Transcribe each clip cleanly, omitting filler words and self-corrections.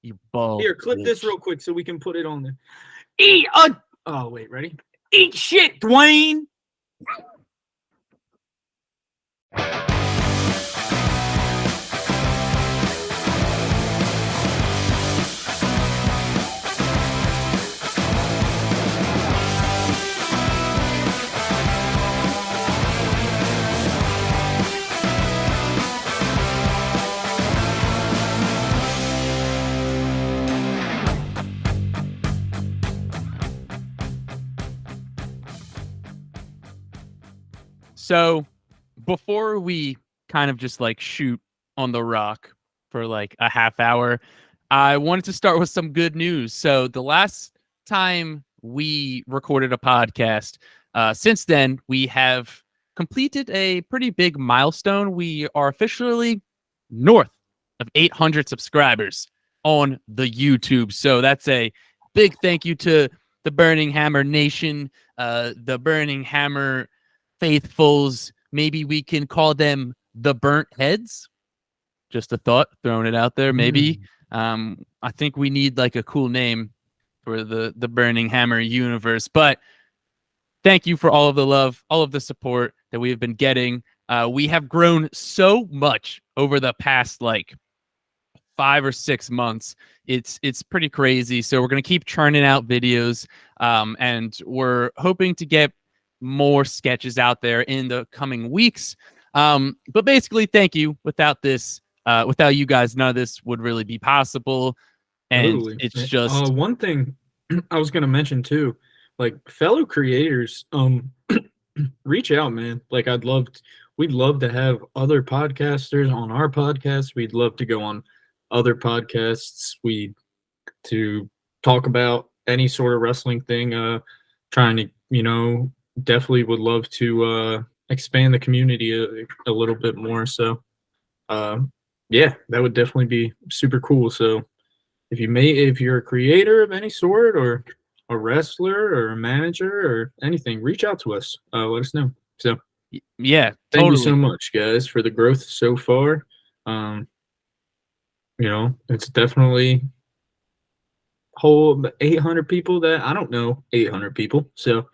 You bald Here, clip bitch. this real quick so we can put it on there. Oh, wait, ready? Eat shit, Dwayne. So before we kind of just like shoot on the rock for like a half hour, I wanted to start with some good news. So the last time we recorded a podcast, since then we have completed a pretty big milestone. We are officially north of 800 subscribers on the YouTube. So that's a big thank you to the Burning Hammer Nation, the Burning Hammer faithfuls. Maybe we can call them the Burnt Heads. Just a thought, throwing it out there. Maybe. I think we need like a cool name for the Burning Hammer universe. But thank you for all of the love, all of the support that we have been getting. We have grown so much over the past like 5 or 6 months. It's pretty crazy. So we're gonna keep churning out videos, and we're hoping to get more sketches out there in the coming weeks. But basically, thank you. Without this, without you guys, none of this would really be possible. And Totally. it's just one thing I was gonna mention too, like fellow creators, reach out, man. Like we'd love to have other podcasters on our podcast. We'd love to go on other podcasts. To talk about any sort of wrestling thing. Trying to, definitely would love to expand the community a little bit more. So, yeah, that would definitely be super cool. So, if you're a creator of any sort, or a wrestler, or a manager, or anything, reach out to us. Let us know. So, yeah, thank totally. you so much, guys, for the growth so far. It's definitely whole 800 people that I don't know 800 people. So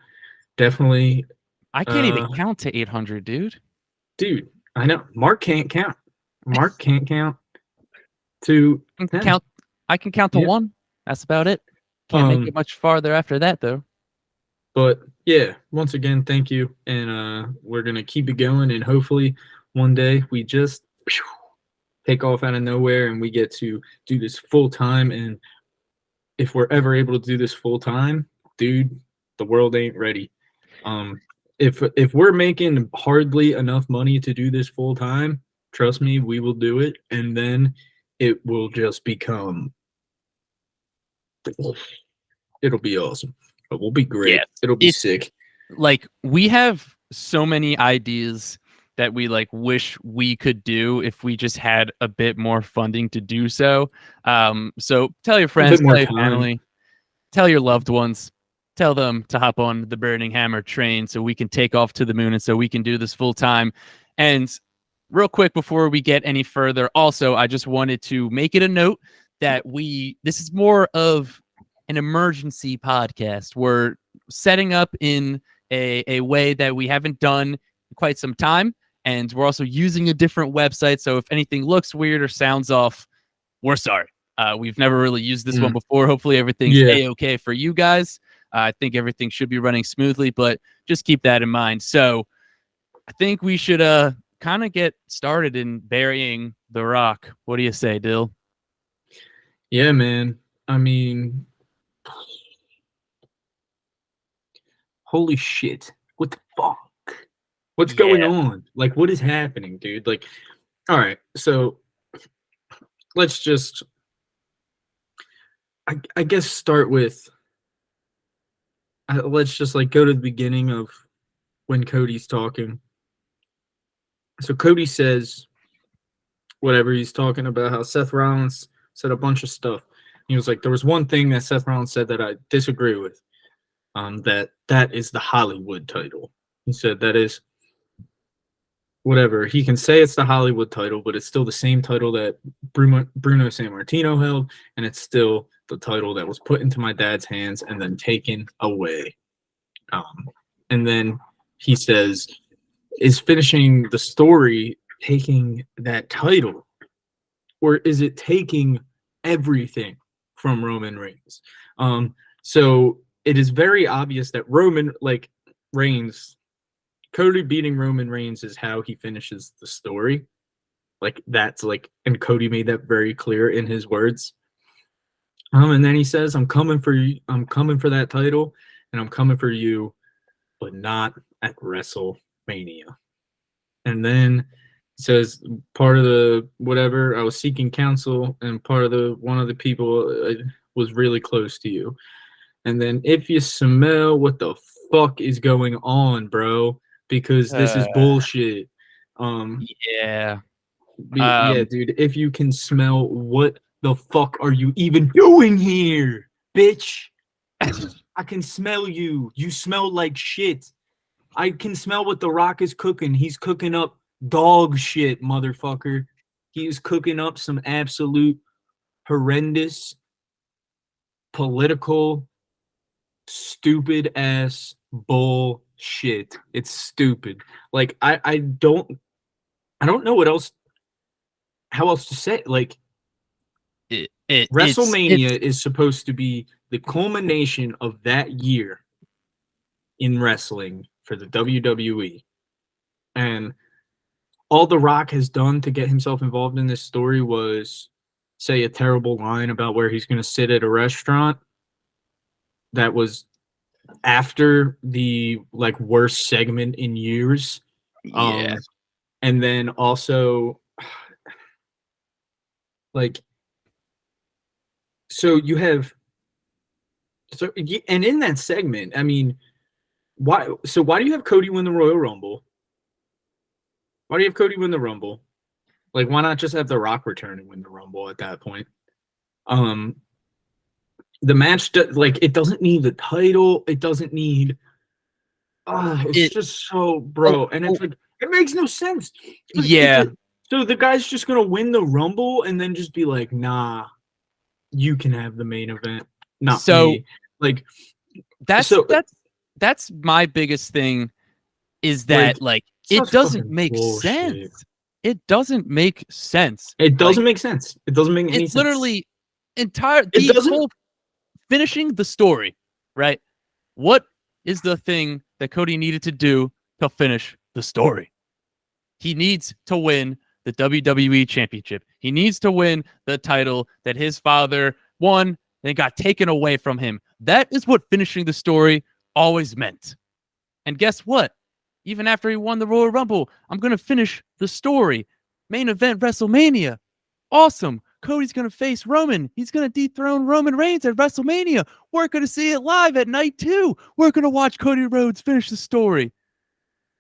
definitely, I can't even count to 800, dude. Dude, I know Mark can't count. Mark can't count to 10. I can count to 1. That's about it. Can't make it much farther after that, though. But yeah, once again, thank you, and we're gonna keep it going, and hopefully one day we just take off out of nowhere and we get to do this full time. And if we're ever able to do this full time, dude, the world ain't ready. If we're making hardly enough money to do this full time, trust me, we will do it, and then it will just become. It'll be awesome. It will be great. Yeah, it'll be sick. Like, we have so many ideas that we like wish we could do if we just had a bit more funding to do so. So tell your friends, tell your family, tell your loved ones, tell them to hop on the Burning Hammer train so we can take off to the moon, and so we can do this full time. And real quick before we get any further, also, I just wanted to make it a note that this is more of an emergency podcast. We're setting up in a way that we haven't done in quite some time. And we're also using a different website. So if anything looks weird or sounds off, we're sorry. We've never really used this one before. Hopefully everything's A-okay for you guys. I think everything should be running smoothly, but just keep that in mind. So I think we should kind of get started in burying the rock. What do you say, Dill? Yeah, man. I mean, holy shit. What the fuck? What's going on? Like, what is happening, dude? Like, all right, so let's just, I guess, start with, let's just, like, go to the beginning of when Cody's talking. So Cody says, whatever, he's talking about how Seth Rollins said a bunch of stuff. He was like, there was one thing that Seth Rollins said that I disagree with, that is the Hollywood title. He said that is whatever. He can say it's the Hollywood title, but it's still the same title that Bruno Sammartino held, and it's still the title that was put into my dad's hands and then taken away. And then he says, is finishing the story taking that title? Or is it taking everything from Roman Reigns? So it is very obvious that Reigns, Cody beating Roman Reigns is how he finishes the story. And Cody made that very clear in his words. And then he says, I'm coming for you. I'm coming for that title, and I'm coming for you, but not at WrestleMania. And then says part of the whatever, I was seeking counsel, and one of the people was really close to you. And then if you smell what the fuck is going on, bro, because this is bullshit. Yeah. Yeah, dude, if you can smell, what the fuck are you even doing here, bitch? I can smell you. You smell like shit. I can smell what The Rock is cooking. He's cooking up dog shit, motherfucker. He is cooking up some absolute horrendous, political, stupid ass bullshit. It's stupid. Like I don't know how else to say it. Like WrestleMania is supposed to be the culmination of that year in wrestling for the WWE. And all The Rock has done to get himself involved in this story was say a terrible line about where he's going to sit at a restaurant. That was after the worst segment in years. Yeah. And then also and in that segment, I mean, why do you have Cody win the Royal Rumble? Why do you have Cody win the Rumble? Like, why not just have The Rock return and win the Rumble at that point? The match, it doesn't need the title. It doesn't need. It's just so, bro. And it's like, it makes no sense. Yeah. So the guy's just going to win the Rumble and then just be like, nah, you can have the main event. Not me. Like, that's my biggest thing is that, it doesn't make sense. It doesn't make sense. It doesn't make sense. It doesn't make any sense. It's literally whole finishing the story, right? What is the thing that Cody needed to do to finish the story? He needs to win the WWE Championship. He needs to win the title that his father won and got taken away from him. That is what finishing the story always meant. And guess what? Even after he won the Royal Rumble, I'm going to finish the story. Main event WrestleMania. Awesome. Cody's going to face Roman. He's going to dethrone Roman Reigns at WrestleMania. We're going to see it live at night 2. We're going to watch Cody Rhodes finish the story.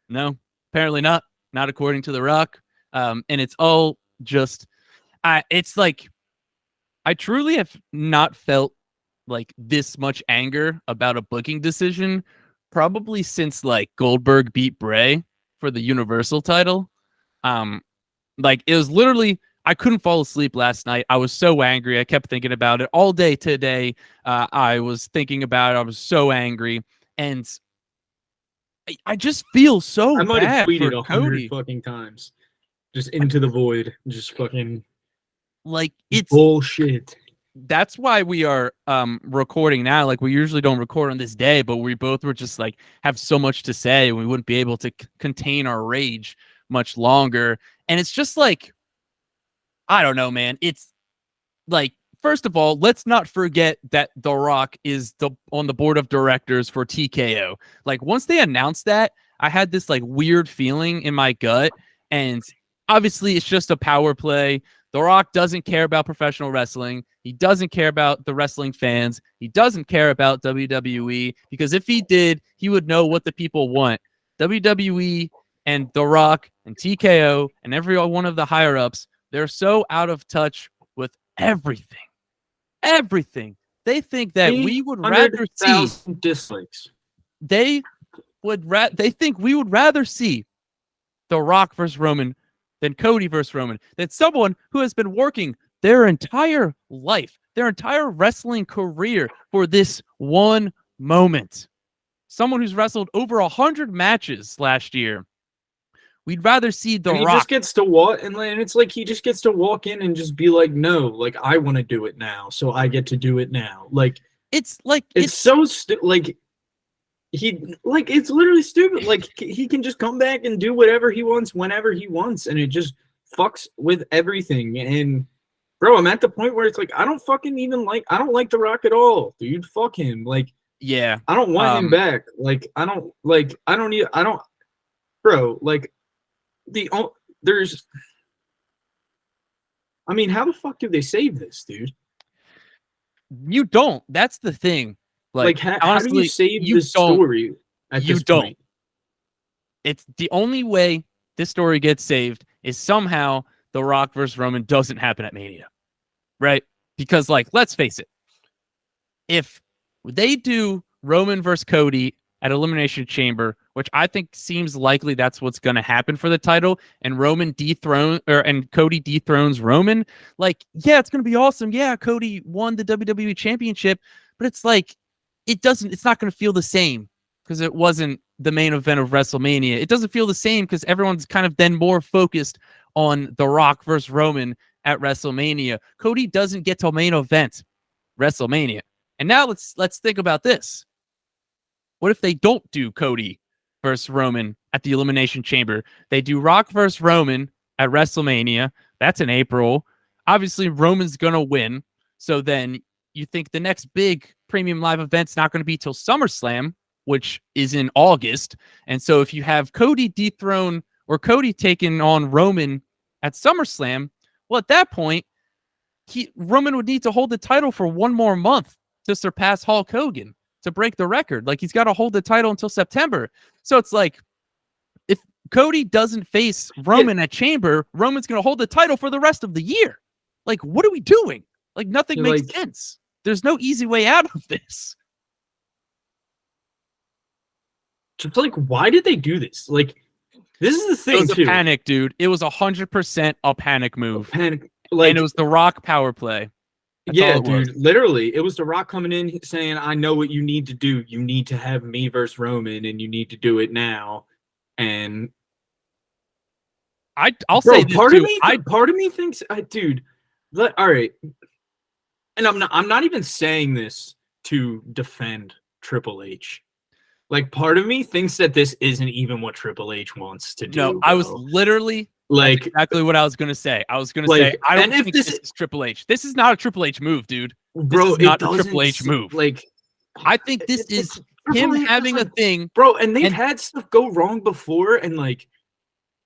No, apparently not. Not according to The Rock. And it's all just, it's like, I truly have not felt like this much anger about a booking decision probably since Goldberg beat Bray for the Universal title. It was literally, I couldn't fall asleep last night. I was so angry. I kept thinking about it all day today. I was thinking about it. I was so angry. And I just feel so bad. I might have tweeted 100 fucking times. Just into the void. Just fucking it's bullshit. That's why we are recording now. We usually don't record on this day, but we both were just have so much to say, and we wouldn't be able to contain our rage much longer. And it's just I don't know, man. It's first of all, let's not forget that The Rock is on the board of directors for TKO. Once they announced that, I had this weird feeling in my gut, and obviously it's just a power play. The Rock doesn't care about professional wrestling. He doesn't care about the wrestling fans. He doesn't care about WWE, because if he did, he would know what the people want. WWE and The Rock and TKO and every one of the higher-ups, they're so out of touch with everything. Everything. They think that we would rather see dislikes. They think we would rather see The Rock versus Roman, then Cody versus Roman, then someone who has been working their entire life, their entire wrestling career for this one moment. Someone who's wrestled over 100 matches last year. We'd rather see The And he Rock. just gets to walk, and it's like he just gets to walk in and just be like, no, like I want to do it now, so I get to do it now. Like it's so like it's literally stupid. Like he can just come back and do whatever he wants whenever he wants, and it just fucks with everything. And bro, I'm at the point where it's like I don't like The Rock at all, dude. Fuck him. Like yeah, I don't want him back. Like I don't bro, like there's I mean, how the fuck do they save this, dude? You don't. That's the thing. Like how honestly, do you save this story at this point? It's the only way this story gets saved is somehow The Rock versus Roman doesn't happen at Mania. Right? Because, like, let's face it. If they do Roman versus Cody at Elimination Chamber, which I think seems likely that's what's going to happen for the title, and and Cody dethrones Roman, like, yeah, it's going to be awesome. Yeah, Cody won the WWE Championship, but it's like, it's not going to feel the same because it wasn't the main event of WrestleMania. It doesn't feel the same because everyone's kind of then more focused on The Rock versus Roman at WrestleMania. Cody doesn't get to main event WrestleMania. And now let's think about this. What if they don't do Cody versus Roman at the Elimination Chamber? They do Rock versus Roman at WrestleMania. That's in April. Obviously, Roman's going to win. So then you think the next big premium live event's not going to be till SummerSlam, which is in August. And so if you have Cody dethrone or Cody taking on Roman at SummerSlam, well, at that point, Roman would need to hold the title for one more month to surpass Hulk Hogan, to break the record. Like, he's got to hold the title until September. So it's like, if Cody doesn't face Roman at Chamber, Roman's going to hold the title for the rest of the year. Like, what are we doing? Like, nothing makes sense. There's no easy way out of this. Just like, why did they do this? Like, this is the thing, It was a panic, dude. It was 100% a panic move. And it was The Rock power play. That's dude, literally, it was The Rock coming in saying, I know what you need to do. You need to have me versus Roman, and you need to do it now. And I'll say this part too. Part of me thinks, dude, all right. And I'm not even saying this to defend Triple H. Like, part of me thinks that this isn't even what Triple H wants to do. No, I was literally like exactly what I was gonna say. I was gonna say I don't think this is Triple H. This is not a Triple H move, dude. This is not a Triple H move. Like, I think this is him having a thing, bro. And they've had stuff go wrong before, and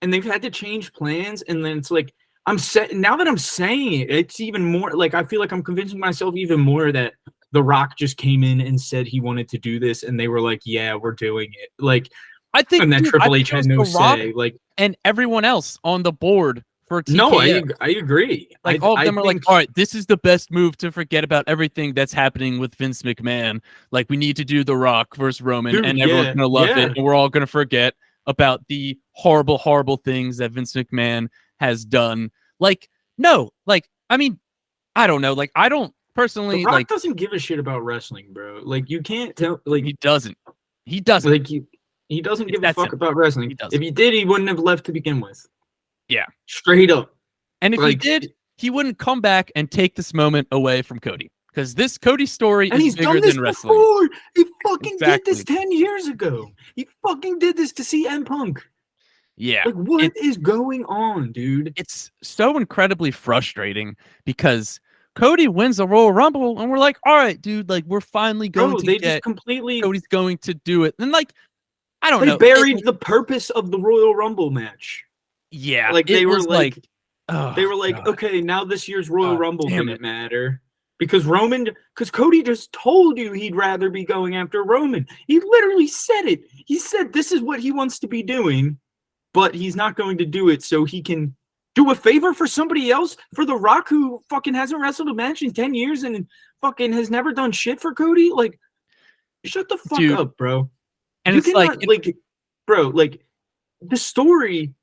they've had to change plans, and then it's like now that I'm saying it, it's even more like I feel like I'm convincing myself even more that The Rock just came in and said he wanted to do this, and they were like, "Yeah, we're doing it." Like, I think, and then Triple H had no say. Like, and everyone else on the board for TKO. No, I agree. Like, all of them are like, "All right, this is the best move to forget about everything that's happening with Vince McMahon. Like, we need to do The Rock versus Roman, and everyone's gonna love it, and we're all gonna forget about the horrible, horrible things that Vince McMahon has done." Like, no, like, I mean, I don't know. Like, I don't personally. The Rock doesn't give a shit about wrestling, bro. Like, you can't tell. Like, he doesn't. He doesn't. Like, he doesn't give a fuck about wrestling. If he did, he wouldn't have left to begin with. Yeah, straight up. And if he did, he wouldn't come back and take this moment away from Cody, because this Cody story is bigger than wrestling. Before. He fucking did this 10 years ago. He fucking did this to CM Punk. Yeah. Like, what is going on, dude? It's so incredibly frustrating because Cody wins the Royal Rumble, and we're like, all right, dude, like, we're finally going to get Cody's going to do it. And, like, I don't know. They buried the purpose of the Royal Rumble match. Yeah. Like, they were like, God. okay, now this year's Royal Rumble didn't matter. Because Cody just told you he'd rather be going after Roman. He literally said it. He said this is what he wants to be doing, but he's not going to do it so he can do a favor for somebody else, for The Rock, who fucking hasn't wrestled a match in 10 years and fucking has never done shit for Cody. Like, shut the fuck up, bro. And you it's like, bro, like, the story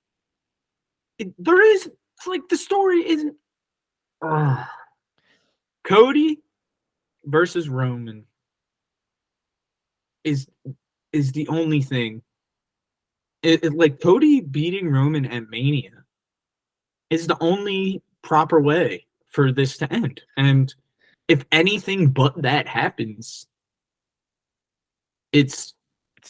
there is, it's like the story isn't. Cody versus Roman is the only thing. Like Cody beating Roman at Mania is the only proper way for this to end. And if anything but that happens, it's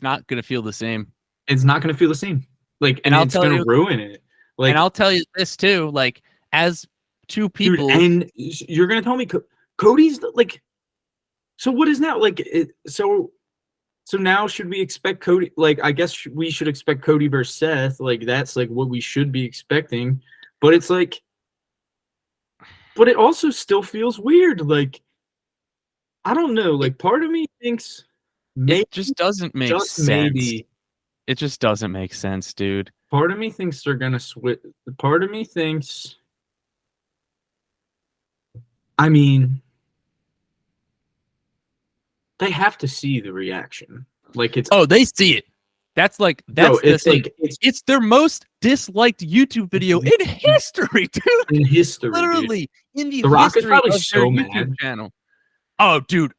not gonna feel the same. It's not gonna feel the same. Like, and I'll it's tell gonna you, ruin it. Like, and I'll tell you this too. Like, as two people, dude, and you're gonna tell me Cody's like. So what is now? Like, so now should we expect Cody? Like, I guess we should expect Cody versus Seth. Like, that's like what we should be expecting. But it's like, but it also still feels weird. Like, I don't know. Like, part of me thinks maybe, it just doesn't make just sense. maybe, it just doesn't make sense, dude. part of me thinks they're gonna switch. Part of me thinks. I mean, they have to see the reaction. Like, it's they see it. That's like it's thing. like it's their most disliked YouTube video in history, dude. In history, literally in the Rock is history probably of so their mad. YouTube channel. Oh, dude,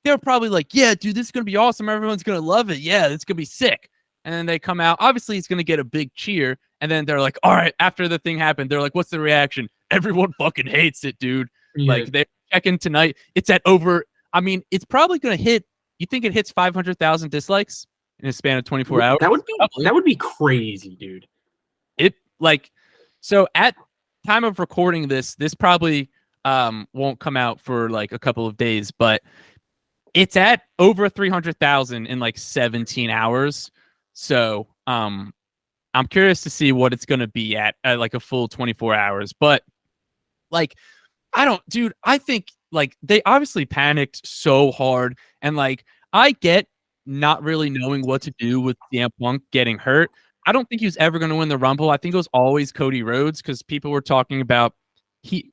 they're probably like, yeah, dude, this is gonna be awesome. Everyone's gonna love it. Yeah, it's gonna be sick. And then they come out. Obviously, it's gonna get a big cheer. And then they're like, all right. After the thing happened, they're like, what's the reaction? Everyone fucking hates it, dude. Yeah. Like they're checking tonight. It's at over. I mean, it's probably gonna hit. You think it hits 500,000 dislikes in a span of 24 hours? That would be crazy, dude. It like so at time of recording this probably won't come out for like a couple of days, but it's at over 300,000 in like 17 hours. So I'm curious to see what it's gonna be at like a full 24 hours. But like I think like they obviously panicked so hard, and like I get not really knowing what to do with CM Punk getting hurt. I don't think he was ever going to win the Rumble. I think it was always Cody Rhodes because people were talking about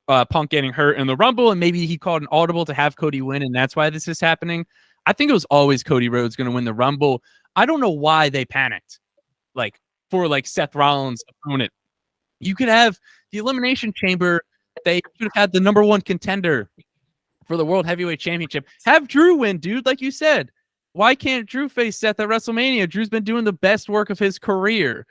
Punk getting hurt in the Rumble, and maybe he called an audible to have Cody win, and that's why this is happening. I think it was always Cody Rhodes going to win the Rumble. I don't know why they panicked, like for like Seth Rollins' opponent. You could have the Elimination Chamber. They should have had the number one contender for the World Heavyweight Championship. Have Drew win, dude, like you said. Why can't Drew face Seth at WrestleMania? Drew's been doing the best work of his career.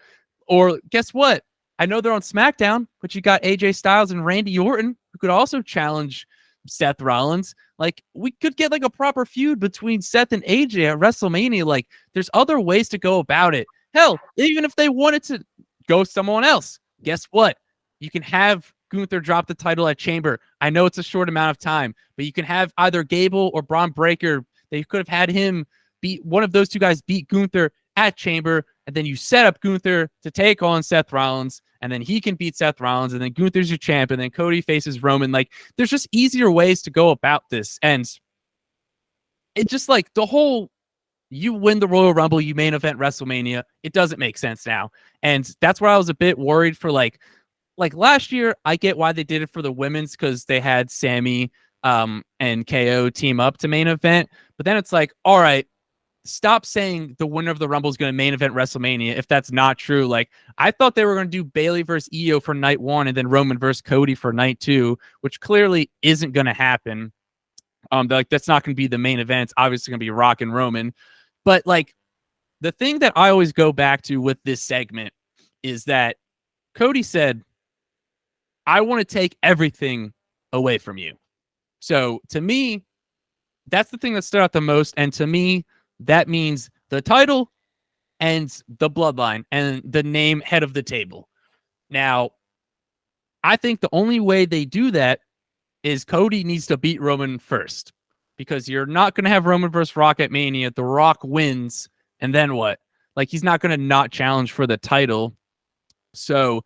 Or guess what? I know they're on SmackDown, but you got AJ Styles and Randy Orton who could also challenge Seth Rollins. Like, we could get like a proper feud between Seth and AJ at WrestleMania. Like, there's other ways to go about it. Hell, even if they wanted to go someone else, guess what? You can have Gunther drop the title at Chamber. I know it's a short amount of time, but you can have either Gable or Braun Breaker. They could have had him beat one of those two guys, beat Gunther at Chamber, and then you set up Gunther to take on Seth Rollins, and then he can beat Seth Rollins, and then Gunther's your champ, and then Cody faces Roman. Like, there's just easier ways to go about this, and it's just like the whole you win the Royal Rumble, you main event WrestleMania. It doesn't make sense now, and that's where I was a bit worried for like last year. I get why they did it for the women's because they had Sammy and KO team up to main event, but then it's like, all right, stop saying the winner of the Rumble is going to main event WrestleMania if that's not true. Like, I thought they were going to do Bayley versus Io for night one and then Roman versus Cody for night two, which clearly isn't going to happen. Like, that's not going to be the main event. It's obviously going to be Rock and Roman. But like, the thing that I always go back to with this segment is that Cody said, I want to take everything away from you. So to me, that's the thing that stood out the most. And to me, that means the title and the bloodline and the name head of the table. Now, I think the only way they do that is Cody needs to beat Roman first, because you're not going to have Roman versus Rock at Mania. The Rock wins, and then what? Like, he's not going to not challenge for the title. So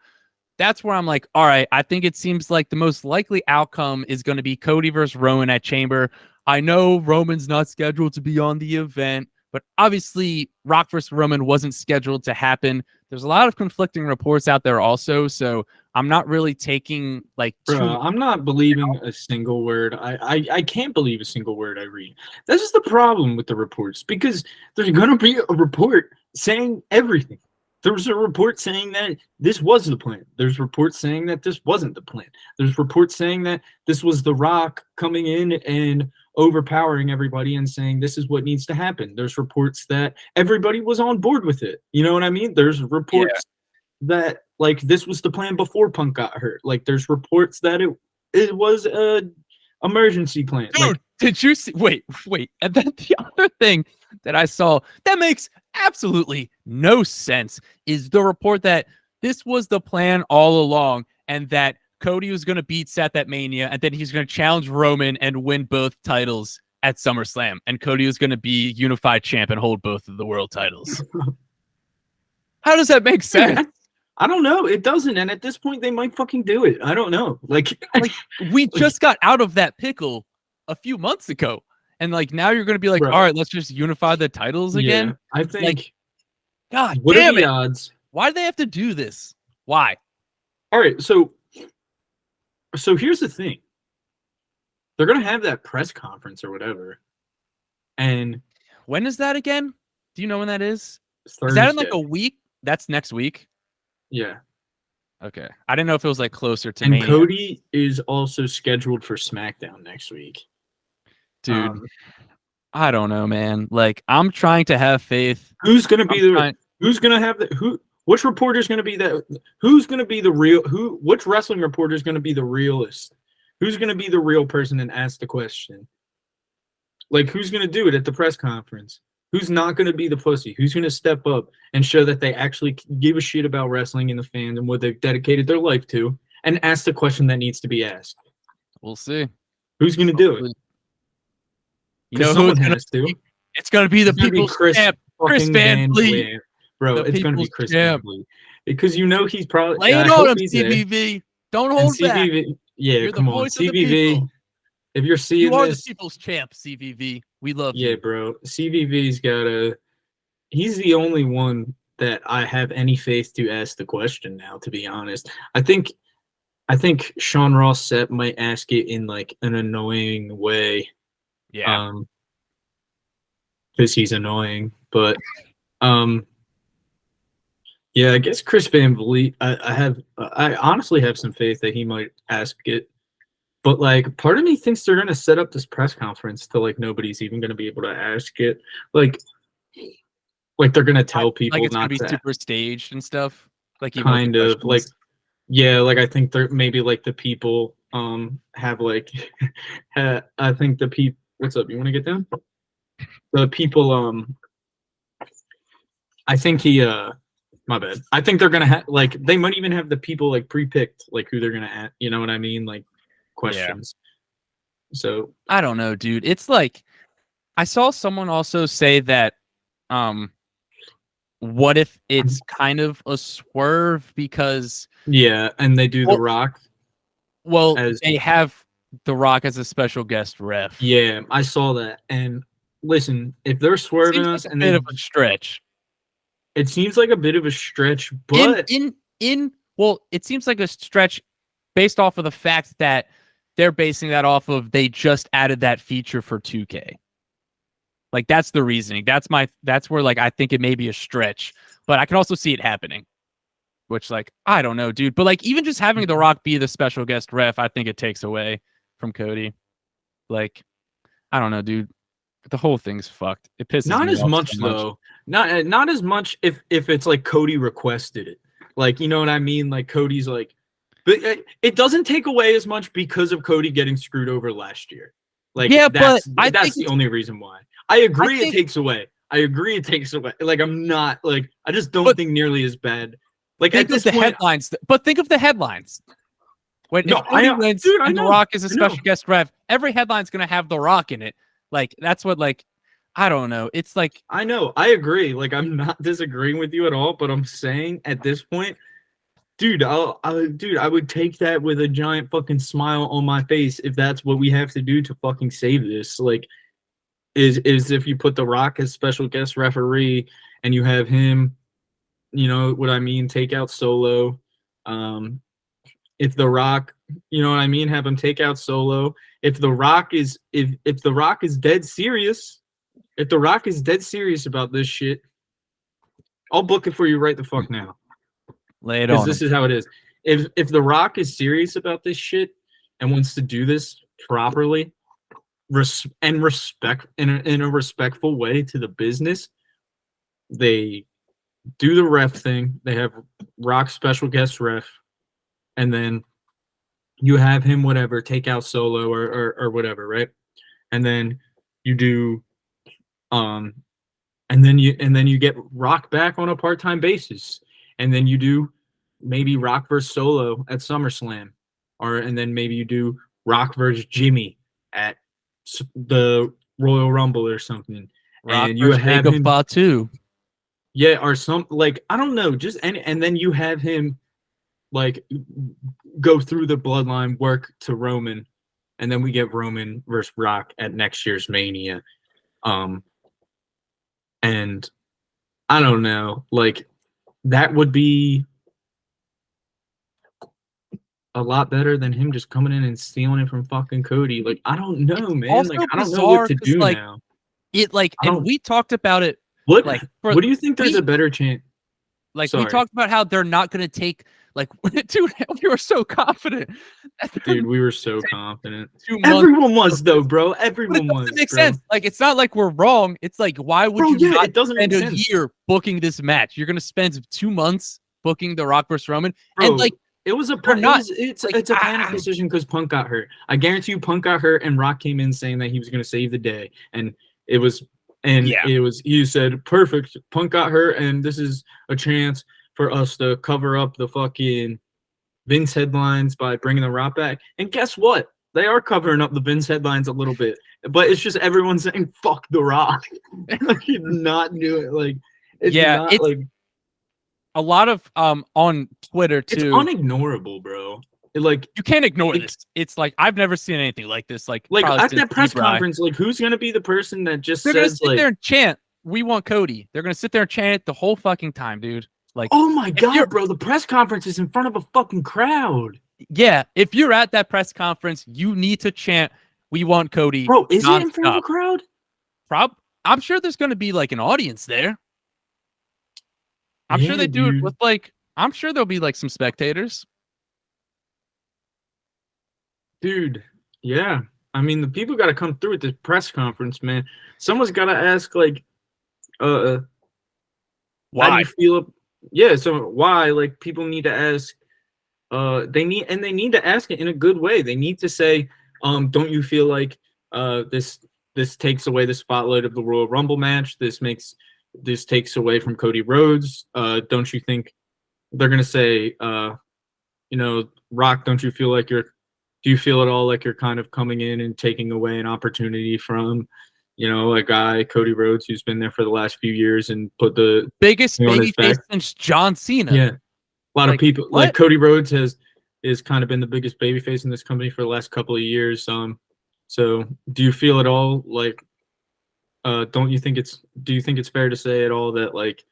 that's where I'm like, all right, I think it seems like the most likely outcome is going to be Cody versus Roman at Chamber. I know Roman's not scheduled to be on the event, but obviously Rock versus Roman wasn't scheduled to happen. There's a lot of conflicting reports out there also, so I'm not really taking like I'm not believing a single word. I can't believe a single word I read. This is the problem with the reports, because there's going to be a report saying everything. There was a report saying that this was the plan. There's reports saying that this wasn't the plan. There's reports saying that this was The Rock coming in and overpowering everybody and saying this is what needs to happen. There's reports that everybody was on board with it. You know what I mean? There's reports that like this was the plan before Punk got hurt. Like there's reports that it was a emergency plan. Dude, like, did you see? Wait. And then the other thing that I saw that makes absolutely no sense is the report that this was the plan all along and that Cody was going to beat Seth at Mania and then he's going to challenge Roman and win both titles at SummerSlam. And Cody was going to be unified champ and hold both of the world titles. How does that make sense? I don't know. It doesn't. And at this point, they might fucking do it. I don't know. Like we just got out of that pickle a few months ago. And like now you're going to be like, bro, all right, let's just unify the titles again. Yeah, I think. Like, God what damn are the it. odds? Why do they have to do this? Why? All right. So here's the thing. They're going to have that press conference or whatever. And when is that again? Do you know when that is? Thursday. Is that in like a week? That's next week. Yeah. Okay. I didn't know if it was like closer to and Mania. Cody is also scheduled for SmackDown next week. Dude, I don't know, man. Like I'm trying to have faith. Who's going to be who's going to have the which reporter's going to be that who's going to be the real which wrestling reporter is going to be the realist? Who's going to be the real person and ask the question? Like who's going to do it at the press conference? Who's not going to be the pussy? Who's going to step up and show that they actually give a shit about wrestling and the fans and what they've dedicated their life to and ask the question that needs to be asked? We'll see. Who's going to do it? You know someone has to. It's going to be the people's champ, Chris Van Vliet. Bro, it's going to be Chris Van Vliet. Because you know he's probably... Lay it on him, CVV. Don't hold back. Yeah, You're come on. CVV, if you're seeing you are this... the people's champ, CVV. We love you. Yeah, bro. CVV's got a... He's the only one that I have any faith to ask the question now, to be honest. I think Sean Ross Sapp might ask it in like an annoying way. Yeah. Because he's annoying. But yeah, I guess Chris Van Vliet, I honestly have some faith that he might ask it. But like part of me thinks they're gonna set up this press conference to like nobody's even gonna be able to ask it. Like they're gonna tell people like it's not gonna be to super staged and stuff. Like kind of like yeah, like I think they're maybe like the people have like I think the people what's up, you wanna get down? The people I think he my bad. I think they're gonna have like they might even have the people like pre-picked like who they're gonna ask, you know what I mean? Like questions. Yeah. So I don't know, dude. It's like I saw someone also say that what if it's kind of a swerve because yeah, and they do The Rock. Well, they have The Rock as a special guest ref. Yeah, I saw that. And listen, if they're swerving us and bit of a stretch. It seems like a bit of a stretch, but well, it seems like a stretch based off of the fact that they're basing that off of they just added that feature for 2K. Like that's the reasoning. That's where like I think it may be a stretch, but I can also see it happening. Which like I don't know, dude. But like even just having The Rock be the special guest ref, I think it takes away from Cody. Like I don't know, dude. The whole thing's fucked. It pisses not me as off much so though. Not as much if it's like Cody requested it. Like you know what I mean? Like Cody's like, but it doesn't take away as much because of Cody getting screwed over last year. Like yeah, that's but the only reason why. I agree it takes away. I agree it takes away. Like I'm not like I just don't think nearly as bad. Like think at this of the point, headlines. But think of the headlines. When no, Cody wins and The Rock is a special guest ref, every headline's gonna have The Rock in it. Like that's what like I don't know. It's like I know. I agree. Like I'm not disagreeing with you at all, but I'm saying at this point, dude, I would take that with a giant fucking smile on my face if that's what we have to do to fucking save this. Like is if you put The Rock as special guest referee and you have him, you know what I mean, take out Solo. If The Rock, you know what I mean, have him take out Solo. If The Rock is if The Rock is dead serious, if The Rock is dead serious about this shit, I'll book it for you right the fuck now. Lay it Because on this him. is how it is. If The Rock is serious about this shit and wants to do this properly, in a respectful way to the business, they do the ref thing. They have Rock special guest ref, and then you have him whatever take out Solo or whatever, right? And then you do and then you get Rock back on a part-time basis, and then you do maybe Rock versus Solo at SummerSlam, and then maybe you do Rock versus Jimmy at the Royal Rumble or something, Rock and you versus have Jacob him, Fatu. yeah, or some like I don't know, just and then you have him like go through the bloodline, work to Roman, and then we get Roman versus Rock at next year's Mania. And I don't know, like that would be a lot better than him just coming in and stealing it from fucking Cody. Like I don't know, man. Like Also I don't know what bizarre to because do like now. and don't. we talked about it What like for what do you think there's we a better chance? like we Sorry, talked about how they're not going to take like dude, we were so confident that they're dude, we were so confident. 2 months. Everyone was though, bro. But it Everyone doesn't was, make bro. sense. Like it's not like we're wrong. It's like why would Bro, you yeah, not it doesn't spend make a sense. year booking this match? You're gonna spend 2 months booking the Rock versus Roman, and Bro, like it was a they're not like it's a panic decision because Punk got hurt. I guarantee you, Punk got hurt, and Rock came in saying that he was going to save the day, and it was yeah. you said perfect. Punk got hurt, and this is a chance for us to cover up the fucking Vince headlines by bringing the Rock back. And guess what? They are covering up the Vince headlines a little bit, but it's just everyone saying "fuck the Rock." Like, he's not doing like it's Yeah, not it's like a lot of on Twitter it's too. unignorable, bro. Like You can't ignore like, this. It's like I've never seen anything like this. Like like probably at since that press Debray. conference, like who's gonna be the person that just They're gonna says sit like, there and chant, "We want Cody." They're gonna sit there and chant it the whole fucking time, dude. Like, "Oh my if you're god, bro, the press conference is in front of a fucking crowd." yeah, if you're at that press conference, you need to chant, "We want Cody" Bro, is it in front of a nonstop. crowd? I'm sure there's gonna be like an audience there. I'm sure Yeah, they do it dude. with like. I'm sure there'll be like some spectators. Dude, yeah. I mean, the people got to come through at this press conference, man. Someone's got to ask, like, how do Why? you feel? Yeah, so why? Like, people need to ask. They need to ask it in a good way. They need to say, don't you feel like this takes away the spotlight of the Royal Rumble match? This takes away from Cody Rhodes. Don't you think they're gonna say, Rock? Don't you feel like do you feel at all like you're kind of coming in and taking away an opportunity from, a guy, Cody Rhodes, who's been there for the last few years and put the Biggest thing on his babyface back? since John Cena. Yeah. A lot of Like people like what? Cody Rhodes is kind of been the biggest babyface in this company for the last couple of years. So do you feel at all like do you think it's fair to say at all that like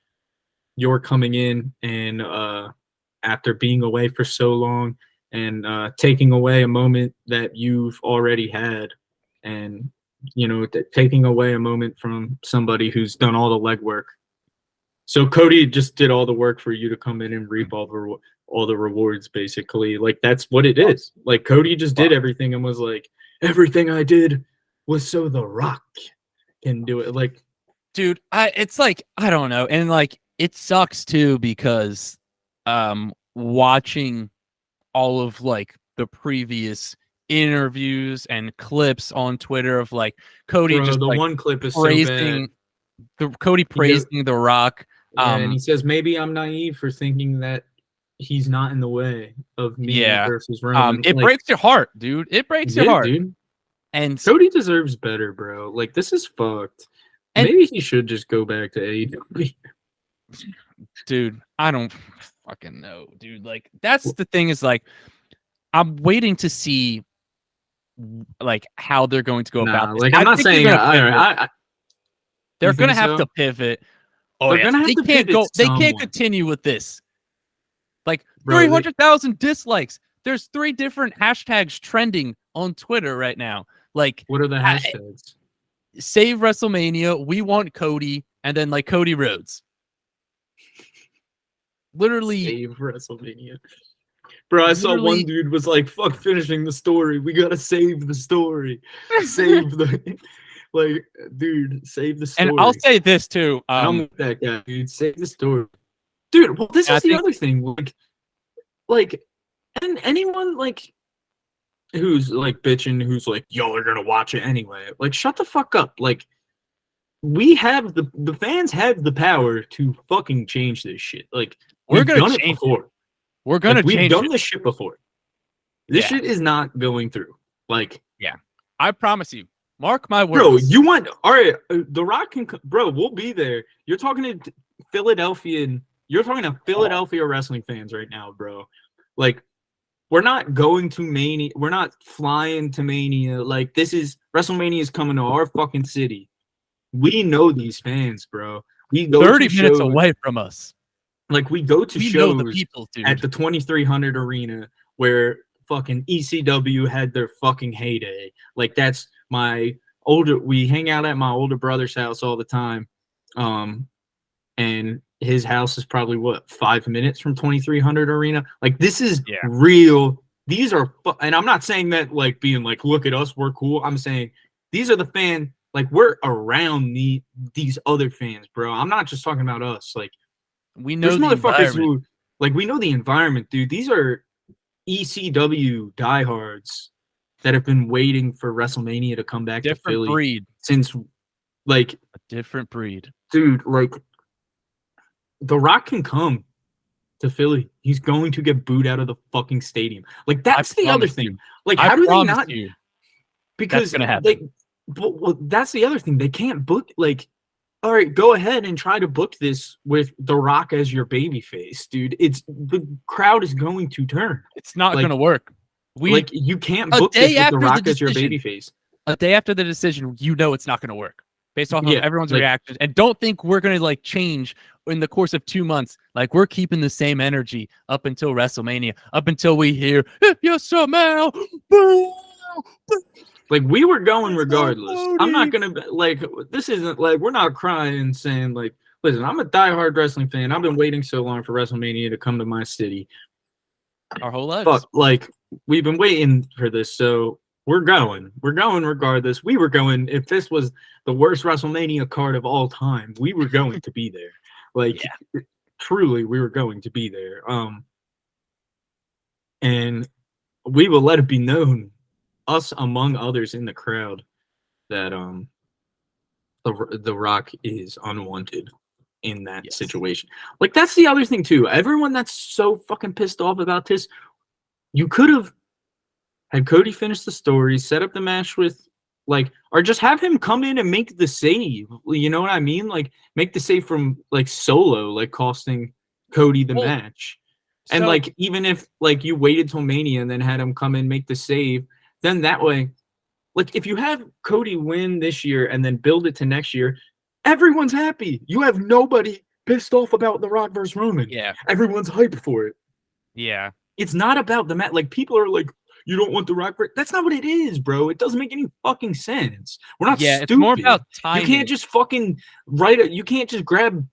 you're coming in and after being away for so long and taking away a moment that you've already had and taking away a moment from somebody who's done all the legwork. So Cody just did all the work for you to come in and reap all the rewards, basically. Like that's what it is. Like Cody just did everything and was like, everything I did was so The Rock can do it. Like, Dude, it's like I don't know, and like it sucks too because watching all of like the previous interviews and clips on Twitter of like Cody bro, just the like one clip is so praising bad. Cody praising The Rock. Yeah, and he says maybe I'm naive for thinking that he's not in the way of me Yeah. versus Roman. It like, breaks your heart, dude. It breaks your yeah, heart. dude. And Cody deserves better, bro. Like this is fucked. And- Maybe he should just go back to AEW. dude, I don't fucking know, dude. Like that's the thing is like I'm waiting to see like how they're going to go about this. Like I'm not saying they're gonna have so? to pivot. Oh, They're yeah. gonna have They to can't pivot go. They somewhat. can't continue with this. Like Bro, 300,000 dislikes. There's 3 different hashtags trending on Twitter right now. Like, what are the hashtags? Save WrestleMania. We want Cody, and then like Cody Rhodes. literally Save WrestleMania. Bro, I saw one dude was like, fuck finishing the story. We gotta save the story. Save the like, dude, save the story. And I'll say this too. I'm with that guy, dude. Save the story. Dude, well, this is the other thing. Like, and anyone like who's like bitching, who's like, y'all are gonna watch it anyway. Like, shut the fuck up. Like, we have the fans have the power to fucking change this shit. Like, we've done it before. We're gonna change. We've done this shit before. This shit is not going through. Like, yeah, I promise you. Mark my words. Bro, you want all right? The Rock can, bro. We'll be there. You're talking to Philadelphia wrestling fans right now, bro. Like, we're not going to Mania. We're not flying to Mania. Like, this is WrestleMania is coming to our fucking city. We know these fans, bro. We go 30 to minutes shows, away from us. Like, we go to shows know the people, dude. at the 2300 arena where fucking ECW had their fucking heyday. Like, that's we hang out at my older brother's house all the time. And his house is probably 5 minutes from 2300 arena. Like, this is real. These are, and I'm not saying that like being like, look at us, we're cool. I'm saying these are the fans. Like, we're around these other fans, bro. I'm not just talking about us. Like, we know there's the motherfuckers who, like, we know the environment, dude. These are ECW diehards that have been waiting for WrestleMania to come back to Philly breed since, like, a different breed, dude. Like, The Rock can come to Philly. He's going to get booed out of the fucking stadium. Like, that's the other thing. You. Like, how do they not? Because that's gonna happen. Well, that's the other thing. They can't book, like, all right, go ahead and try to book this with The Rock as your baby face, dude. The crowd is going to turn. It's not going to work. You can't book this with The Rock as your baby face. A day after the decision, you know it's not going to work based off of everyone's reaction. And don't think we're going to like change in the course of 2 months. Like, we're keeping the same energy up until WrestleMania, up until we hear, if you somehow, like, we were going regardless. I'm not gonna like. This isn't like we're not crying and saying like, listen, I'm a diehard wrestling fan. I've been waiting so long for WrestleMania to come to my city. Our whole lives. But like, we've been waiting for this, so we're going. We're going regardless. We were going. If this was the worst WrestleMania card of all time, we were going to be there. Like, truly, we were going to be there. And we will let it be known, us among others in the crowd, that the Rock is unwanted in that situation. Like, that's the other thing too. Everyone that's so fucking pissed off about this, you could have had Cody finish the story, set up the match with, like, or just have him come in and make the save. You know what I mean? Like, make the save from like Solo, like costing Cody the match. And like, even if like you waited till Mania and then had him come in, make the save, then that way, like, if you have Cody win this year and then build it to next year, everyone's happy. You have nobody pissed off about The Rock versus Roman. Yeah. Everyone's hyped for it. Yeah. It's not about the match. Like, people are like, you don't want The Rock. That's not what it is, bro. It doesn't make any fucking sense. We're not stupid. It's more about timing. You can't just fucking you can't just grab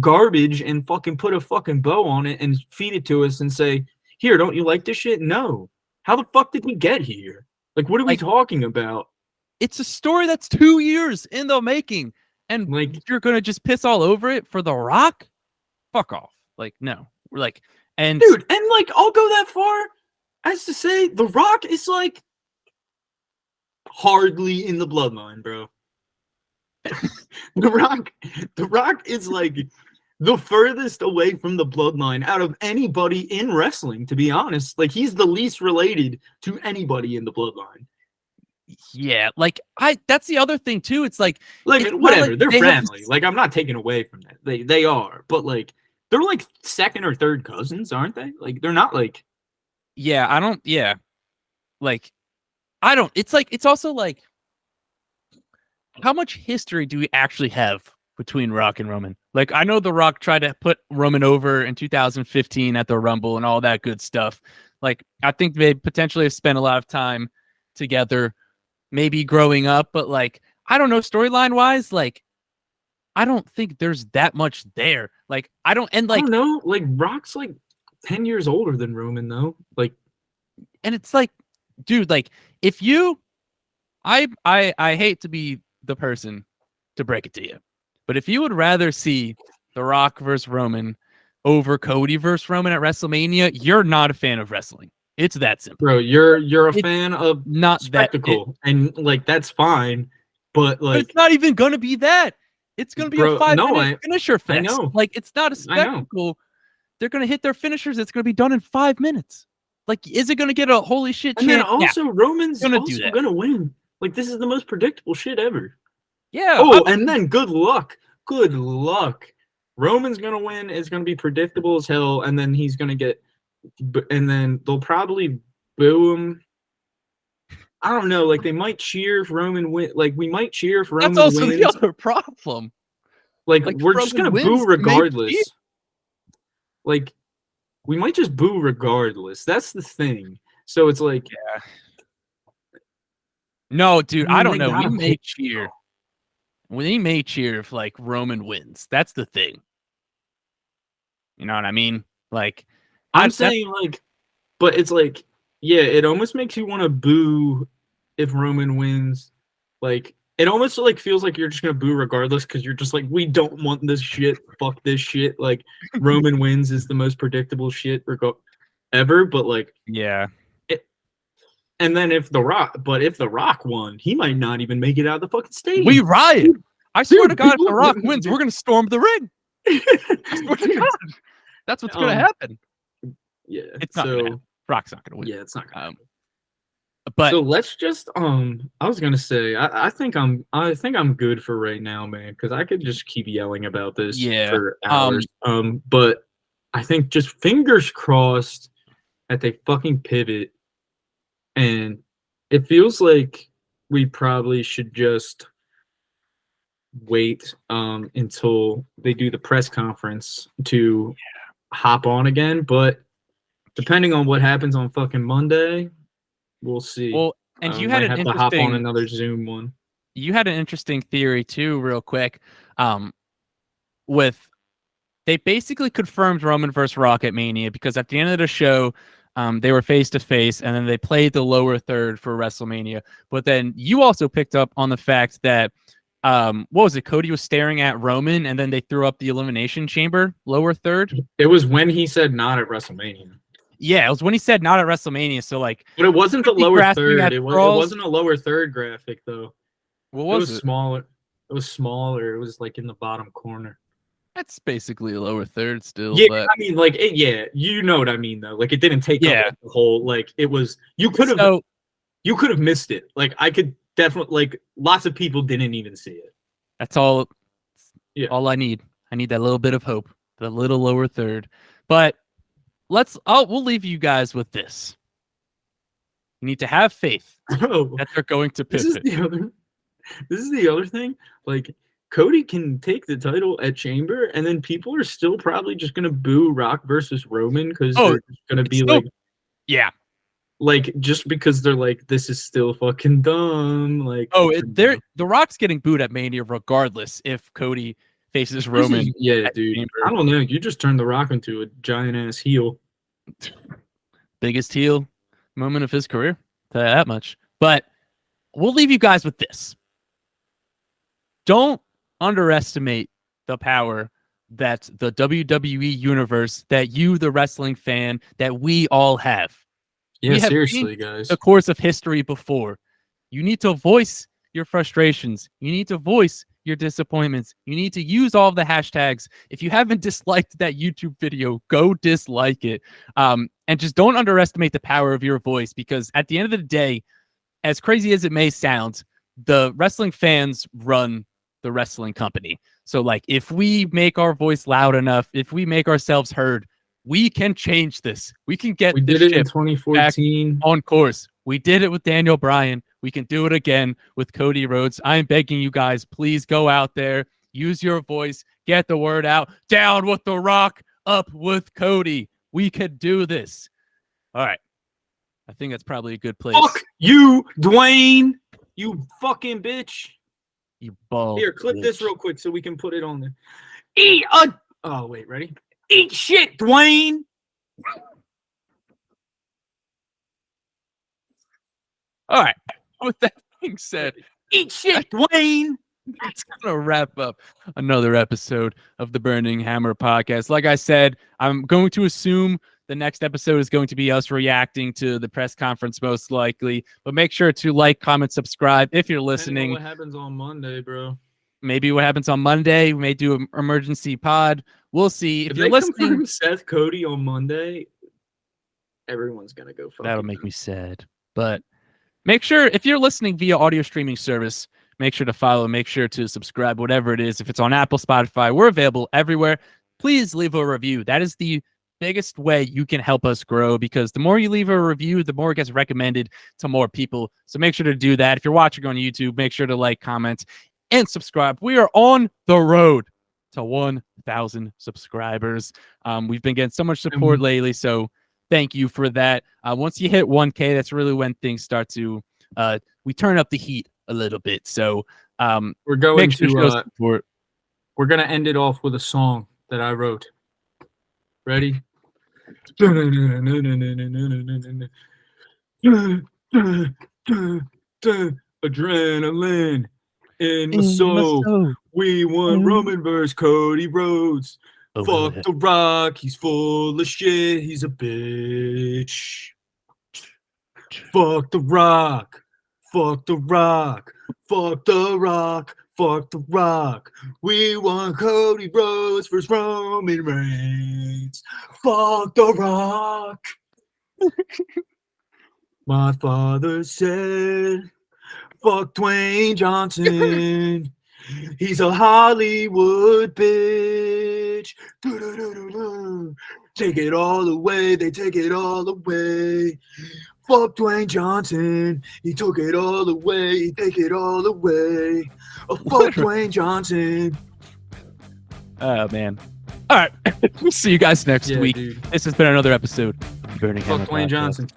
garbage and fucking put a fucking bow on it and feed it to us and say, here, don't you like this shit? No. How the fuck did we get here? Like, what are we talking about? It's a story that's 2 years in the making, and like, you're gonna just piss all over it for The Rock? Fuck off. Like, no. We're like, and dude, and like, I'll go that far as to say The Rock is like hardly in the bloodline, bro. The Rock is like the furthest away from the bloodline out of anybody in wrestling, to be honest. Like, he's the least related to anybody in the bloodline. Yeah, like, that's the other thing too. It's like whatever, they're friendly. Like, I'm not taking away from that. They are, but like, they're like second or third cousins, aren't they? Like, they're not like, it's also like, how much history do we actually have between Rock and Roman? Like, I know The Rock tried to put Roman over in 2015 at the Rumble and all that good stuff. Like, I think they potentially have spent a lot of time together, maybe growing up, but like, I don't know, storyline wise, like, I don't think there's that much there. Like, I don't know. Like, Rock's like 10 years older than Roman, though. Like, and it's like, dude, like, if you, I hate to be the person to break it to you, but if you would rather see The Rock versus Roman over Cody versus Roman at WrestleMania, you're not a fan of wrestling. It's that simple. Bro, you're a fan of not spectacle, and like that's fine, but like it's not even gonna be that. It's gonna be a 5-minute finisher fest. I know. Like, it's not a spectacle. They're gonna hit their finishers. It's gonna be done in 5 minutes. Like, is it gonna get a holy shit chant? And then also Roman's gonna gonna win. Like, this is the most predictable shit ever. Yeah. Oh, and then good luck. Good luck. Roman's gonna win. It's gonna be predictable as hell, and then he's gonna get, and then they'll probably boo him. I don't know. Like, they might cheer if Roman win. Like, we might cheer if Roman wins. That's also the other problem. Like we're just gonna boo regardless. Like, we might just boo regardless. That's the thing. So it's like, yeah. No, dude, I don't know. We may cheer. We may cheer if like Roman wins. That's the thing. You know what I mean? Like, I'm saying, like, but it's like, yeah, it almost makes you want to boo if Roman wins. Like, it almost like feels like you're just gonna boo regardless because you're just like, we don't want this shit. Fuck this shit. Like, Roman wins is the most predictable shit ever. But like, yeah. And then if the Rock won, he might not even make it out of the fucking stadium. We riot. I swear to God, if the Rock wins, we're gonna storm the ring. I swear to God. That's what's gonna happen. Yeah, it's not gonna happen. Rock's not gonna win. Yeah, it's not gonna happen. But so let's just I was gonna say I think I'm good for right now, man, because I could just keep yelling about this for hours. But I think just fingers crossed that they fucking pivot, and it feels like we probably should just wait until they do the press conference to hop on again. But depending on what happens on fucking Monday, we'll see. Well, and you had to hop on another Zoom one. You had an interesting theory too, real quick. They basically confirmed Roman versus Rock at Mania because at the end of the show, they were face to face, and then they played the lower third for WrestleMania. But then you also picked up on the fact that what was it? Cody was staring at Roman, and then they threw up the Elimination Chamber lower third. It was when he said not at WrestleMania. Yeah, it was when he said not at WrestleMania. So like, but it wasn't the lower third. It wasn't a lower third graphic though. What was it? Smaller. It was smaller. It was like in the bottom corner. That's basically a lower third still. Yeah, but... I mean, like, you know what I mean though. Like, it didn't take up the whole. Like, it was. You could have missed it. Like, I could definitely. Like, lots of people didn't even see it. That's all. Yeah. All I need. I need that little bit of hope. The little lower third. But we'll leave you guys with this. You need to have faith that they're going to pivot. This is the other thing. Like, Cody can take the title at Chamber, and then people are still probably just gonna boo Rock versus Roman because they're just gonna be like, yeah, like just because they're like, this is still fucking dumb. Like, the Rock's getting booed at Mania regardless if Cody faces Roman. Dude. Chamber. I don't know. You just turned the Rock into a giant ass heel. Biggest heel moment of his career. Tell you that much. But we'll leave you guys with this. Don't underestimate the power that the WWE universe, that you, the wrestling fan, that we all have. Yeah, we have seriously, guys. The course of history before. You need to voice your frustrations. You need to voice your disappointments. You need to use all the hashtags. If you haven't disliked that YouTube video, go dislike it. And just don't underestimate the power of your voice, because at the end of the day, as crazy as it may sound, the wrestling fans run the wrestling company. So like, if we make our voice loud enough, if we make ourselves heard, we can change this. We can get we this did it in 2014 on course. We did it with Daniel Bryan. We can do it again with Cody Rhodes. I'm begging you guys, please go out there, use your voice, get the word out. Down with The Rock, up with Cody. We could do this. All right. I think that's probably a good place. Fuck you, Dwayne. You fucking bitch. You bald. Here, clip bitch. this real quick so we can put it on there. Oh, wait, ready? Eat shit, Dwayne. All right. With that being said, Eat shit, Dwayne. that's going to wrap up another episode of the Burning Hammer podcast. Like I said, I'm going to assume the next episode is going to be us reacting to the press conference, most likely. But make sure to like, comment, subscribe if you're listening. What happens on Monday, bro? Maybe what happens on Monday. We may do an emergency pod. We'll see. If you're listening, confirm Seth Cody on Monday, everyone's gonna go. That'll make me sad. But make sure, if you're listening via audio streaming service, make sure to follow, make sure to subscribe, whatever it is. If it's on Apple, Spotify, we're available everywhere. Please leave a review. That is the biggest way you can help us grow, because the more you leave a review, the more it gets recommended to more people. So make sure to do that. If you're watching on YouTube, make sure to like, comment, and subscribe. We are on the road to 1,000 subscribers. We've been getting so much support lately, so thank you for that. Once you hit 1K, that's really when things start to we turn up the heat a little bit. So we're going sure to we're gonna end it off with a song that I wrote. Ready? Adrenaline in my soul. We want Roman versus Cody Rhodes. Fuck The Rock, he's full of shit, he's a bitch. Fuck The Rock, fuck The Rock, fuck The Rock, fuck The Rock. We want Cody Rhodes versus Roman Reigns. Fuck The Rock. My father said, fuck Dwayne Johnson. He's a Hollywood bitch. Take it all away. They take it all away. Fuck Dwayne Johnson. He took it all away. He take it all away. Oh, fuck Dwayne Johnson. Oh, man. All right. We'll see you guys next week. Dude. This has been another episode of Burning Hammer Fuck Dwayne Johnson.